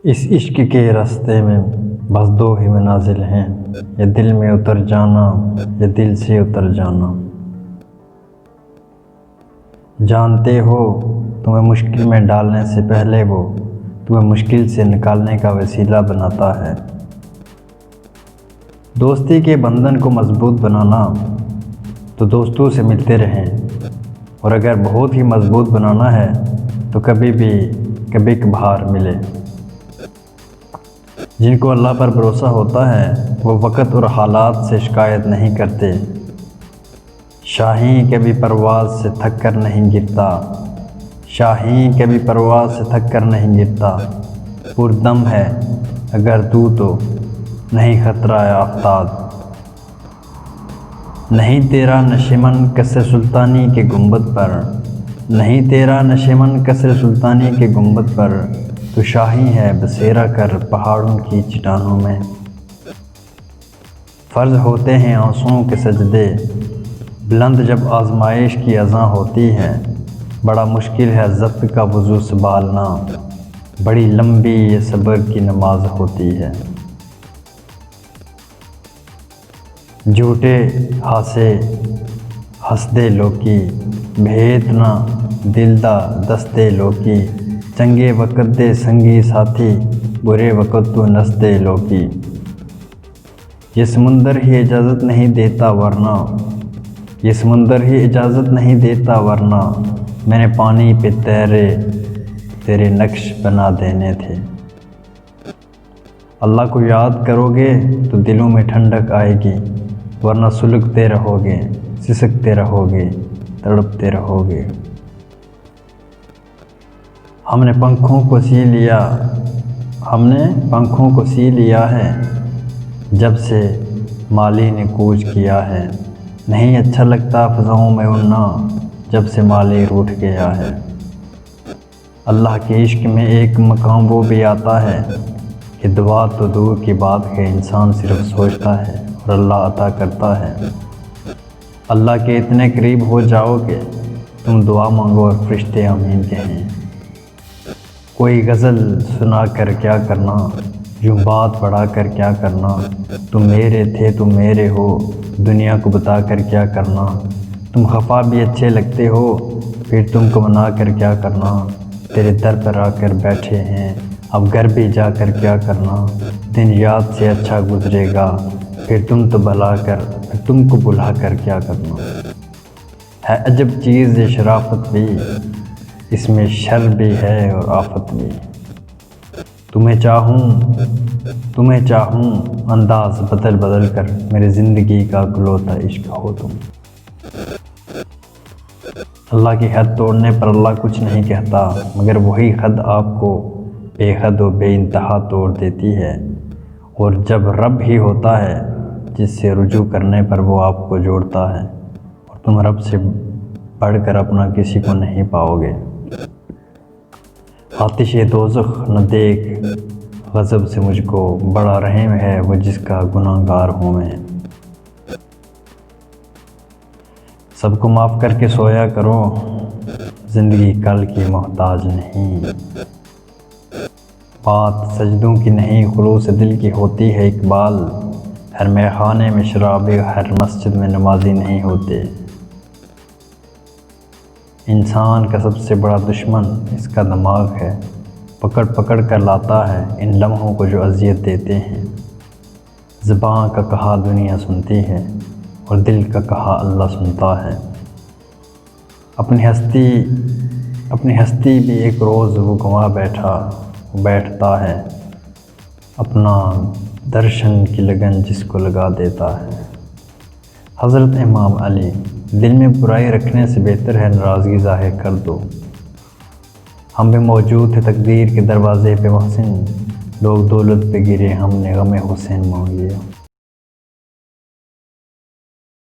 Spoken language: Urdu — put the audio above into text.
اس عشق کے راستے میں بس دو ہی منازل ہیں، یا دل میں اتر جانا یا دل سے اتر جانا۔ جانتے ہو تمہیں مشکل میں ڈالنے سے پہلے وہ تمہیں مشکل سے نکالنے کا وسیلہ بناتا ہے۔ دوستی کے بندھن کو مضبوط بنانا تو دوستوں سے ملتے رہیں، اور اگر بہت ہی مضبوط بنانا ہے تو کبھی کبھار ملے۔ جن کو اللہ پر بھروسہ ہوتا ہے وہ وقت اور حالات سے شکایت نہیں کرتے۔ شاہین کبھی پرواز سے تھک کر نہیں گرتا، شاہین کبھی پرواز سے تھک کر نہیں گرتا۔ پردم ہے اگر تو نہیں خطرہ آفتاب، نہیں تیرا نشیمن قصر سلطانی کے گنبد پر، نہیں تیرا نشیمن قصر سلطانی کے گنبد پر، تو شاہین ہے بسیرا کر پہاڑوں کی چٹانوں میں۔ فرض ہوتے ہیں آنسوؤں کے سجدے بلند جب آزمائش کی اذاں ہوتی ہے۔ بڑا مشکل ہے ضبط کا وضو سنبھالنا، بڑی لمبی یہ صبر کی نماز ہوتی ہے۔ جھوٹے ہاسے ہسدے لوکی، بھیتنا دل دا دستے لوکی، چنگے وقت دے سنگی ساتھی، برے وقت تو نسدے لوکی۔ یہ سمندر ہی اجازت نہیں دیتا ورنہ، یہ سمندر ہی اجازت نہیں دیتا ورنہ، میں نے پانی پہ تیرے نقش بنا دینے تھے۔ اللہ کو یاد کرو گے تو دلوں میں ٹھنڈک آئے گی، ورنہ سلگتے رہو گے، سسکتے رہو گے، تڑپتے رہو گے۔ ہم نے پنکھوں کو سی لیا ہے جب سے مالی نے کوچ کیا ہے، نہیں اچھا لگتا فضاؤں میں اڑنا جب سے مالی روٹھ گیا ہے۔ اللہ کے عشق میں ایک مقام وہ بھی آتا ہے کہ دعا تو دور کی بات ہے، انسان صرف سوچتا ہے اور اللہ عطا کرتا ہے۔ اللہ کے اتنے قریب ہو جاؤ کہ تم دعا مانگو اور فرشتے آمین کہیں۔ کوئی غزل سنا کر کیا کرنا، یوں بات بڑھا کر کیا کرنا، تم میرے تھے تم میرے ہو، دنیا کو بتا کر کیا کرنا۔ تم خفا بھی اچھے لگتے ہو، پھر تم کو منا کر کیا کرنا۔ تیرے در پر آ کر بیٹھے ہیں، اب گھر بھی جا کر کیا کرنا۔ دن یاد سے اچھا گزرے گا، پھر تم کو بلا کر کیا کرنا۔ ہے عجب چیز یہ شرافت بھی، اس میں شر بھی ہے اور آفت بھی۔ تمہیں چاہوں انداز بدل کر، میری زندگی کا گلوتا عشق ہو تم۔ اللہ کی حد توڑنے پر اللہ کچھ نہیں کہتا، مگر وہی حد آپ کو بے حد و بے انتہا توڑ دیتی ہے۔ اور جب رب ہی ہوتا ہے جس سے رجوع کرنے پر وہ آپ کو جوڑتا ہے، اور تم رب سے بڑھ کر اپنا کسی کو نہیں پاؤ گے۔ آتش دوزخ نہ دیکھ غضب سے مجھ کو، بڑا رحیم ہے وہ جس کا گناہ گار ہوں میں۔ سب کو معاف کر کے سویا کرو، زندگی کل کی محتاج نہیں۔ بات سجدوں کی نہیں خلوص دل کی ہوتی ہے اقبال، ہر میخانے میں شرابی ہر مسجد میں نمازی نہیں ہوتے۔ انسان کا سب سے بڑا دشمن اس کا دماغ ہے، پکڑ کر لاتا ہے ان لمحوں کو جو اذیت دیتے ہیں۔ زبان کا کہا دنیا سنتی ہے اور دل کا کہا اللہ سنتا ہے۔ اپنی ہستی بھی ایک روز وہ گنوا بیٹھتا ہے، اپنا درشن کی لگن جس کو لگا دیتا ہے۔ حضرت امام علی، دل میں برائی رکھنے سے بہتر ہے ناراضگی ظاہر کر دو۔ ہم بھی موجود تھے تقدیر کے دروازے پہ محسن، لوگ دولت پہ گرے ہم نے غم حسین مانگ لیا۔